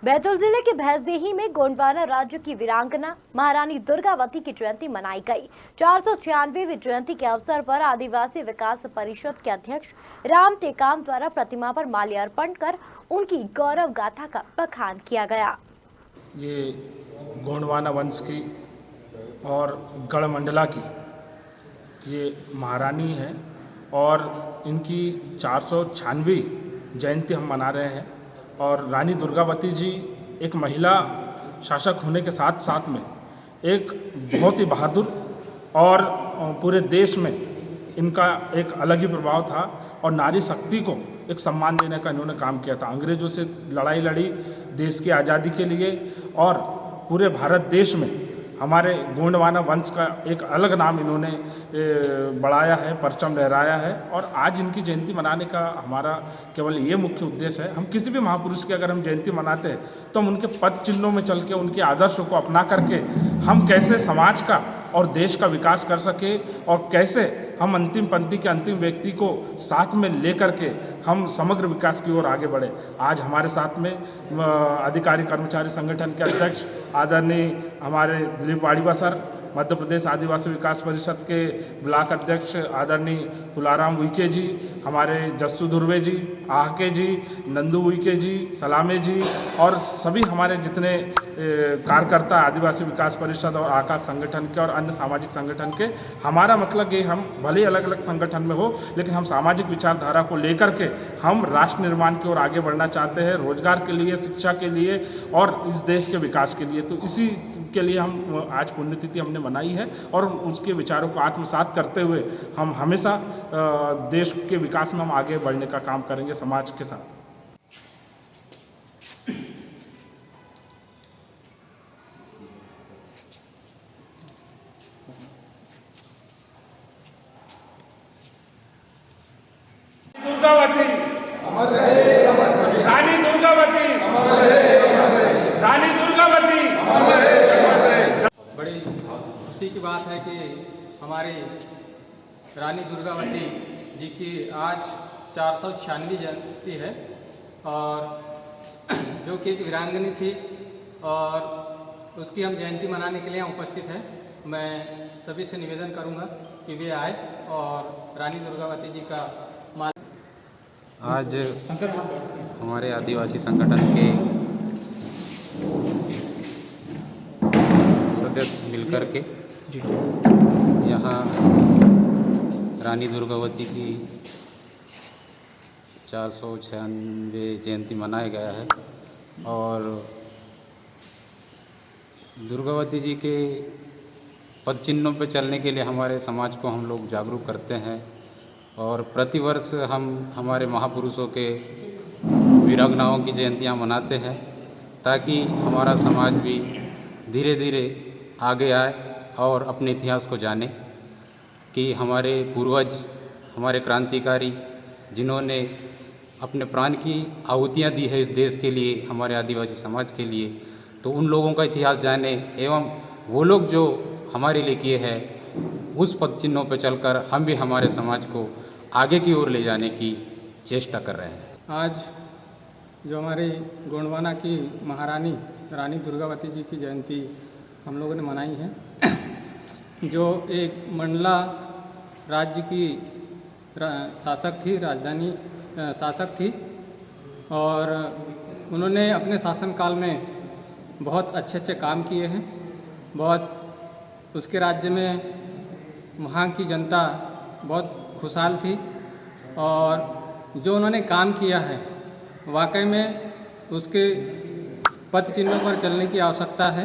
बैतूल जिले के भैंसदेही में गोंडवाना राज्य की वीरांगना महारानी दुर्गावती की जयंती मनाई गई। 496वीं जयंती के अवसर पर आदिवासी विकास परिषद के अध्यक्ष राम टेकाम द्वारा प्रतिमा पर माल्यार्पण कर उनकी गौरव गाथा का बखान किया गया। ये गोंडवाना वंश की और गढ़मंडला की ये महारानी है और इनकी 496वीं जयंती हम मना रहे हैं। और रानी दुर्गावती जी एक महिला शासक होने के साथ साथ में एक बहुत ही बहादुर और पूरे देश में इनका एक अलग ही प्रभाव था और नारी शक्ति को एक सम्मान देने का इन्होंने काम किया था। अंग्रेज़ों से लड़ाई लड़ी देश की आज़ादी के लिए और पूरे भारत देश में हमारे गोंडवाना वंश का एक अलग नाम इन्होंने बढ़ाया है, परचम लहराया है। और आज इनकी जयंती मनाने का हमारा केवल ये मुख्य उद्देश्य है। हम किसी भी महापुरुष की अगर हम जयंती मनाते हैं तो हम उनके पद चिन्हों में चल के उनके आदर्शों को अपना करके हम कैसे समाज का और देश का विकास कर सके और कैसे हम अंतिम पंक्ति के अंतिम व्यक्ति को साथ में लेकर के हम समग्र विकास की ओर आगे बढ़े। आज हमारे साथ में अधिकारी कर्मचारी संगठन के अध्यक्ष आदरणीय हमारे दिलीप वाड़ीवा सर, मध्य प्रदेश आदिवासी विकास परिषद के ब्लॉक अध्यक्ष आदरणीय तुलाराम उइके जी, हमारे जस्सू धुर्वे जी, आहके जी, नंदू उइके जी, सलामे जी और सभी हमारे जितने कार्यकर्ता आदिवासी विकास परिषद और आकाश संगठन के और अन्य सामाजिक संगठन के। हमारा मतलब ये हम भले अलग अलग संगठन में हो लेकिन हम सामाजिक विचारधारा को लेकर के हम राष्ट्र निर्माण की ओर आगे बढ़ना चाहते हैं, रोजगार के लिए, शिक्षा के लिए और इस देश के विकास के लिए। तो इसी के लिए हम आज पुण्यतिथि हमने मनाई है और उसके विचारों को आत्मसात करते हुए हम हमेशा देश के विकास में हम आगे बढ़ने का काम करेंगे समाज के साथ। दुर्गावती अमर रहे, रानी दुर्गावती, रानी दुर्गावती। बड़ी खुशी की बात है कि हमारी रानी दुर्गावती जी की आज 496वीं जयंती है और जो कि एक वीरांगनी थी और उसकी हम जयंती मनाने के लिए यहाँ उपस्थित हैं। मैं सभी से निवेदन करूँगा कि वे आए और रानी दुर्गावती जी का आज हमारे आदिवासी संगठन के सदस्य मिलकर के यहाँ रानी दुर्गावती की 496वीं जयंती मनाया गया है और दुर्गावती जी के पद चिन्हों पर चलने के लिए हमारे समाज को हम लोग जागरूक करते हैं और प्रतिवर्ष हम हमारे महापुरुषों के वीरांगनाओं की जयंतियाँ मनाते हैं ताकि हमारा समाज भी धीरे धीरे आगे आए और अपने इतिहास को जाने कि हमारे पूर्वज, हमारे क्रांतिकारी जिन्होंने अपने प्राण की आहुतियाँ दी है इस देश के लिए, हमारे आदिवासी समाज के लिए, तो उन लोगों का इतिहास जाने एवं वो लोग जो हमारे लिए किए हैं उस पद चिन्हों पर चलकर हम भी हमारे समाज को आगे की ओर ले जाने की चेष्टा कर रहे हैं। आज जो हमारी गोंडवाना की महारानी रानी दुर्गावती जी की जयंती हम लोगों ने मनाई है, जो एक मंडला राज्य की शासक थी, राजधानी शासक थी और उन्होंने अपने शासनकाल में बहुत अच्छे अच्छे काम किए हैं। बहुत उसके राज्य में वहाँ की जनता बहुत खुशहाल थी और जो उन्होंने काम किया है वाकई में उसके पद चिन्हों पर चलने की आवश्यकता है।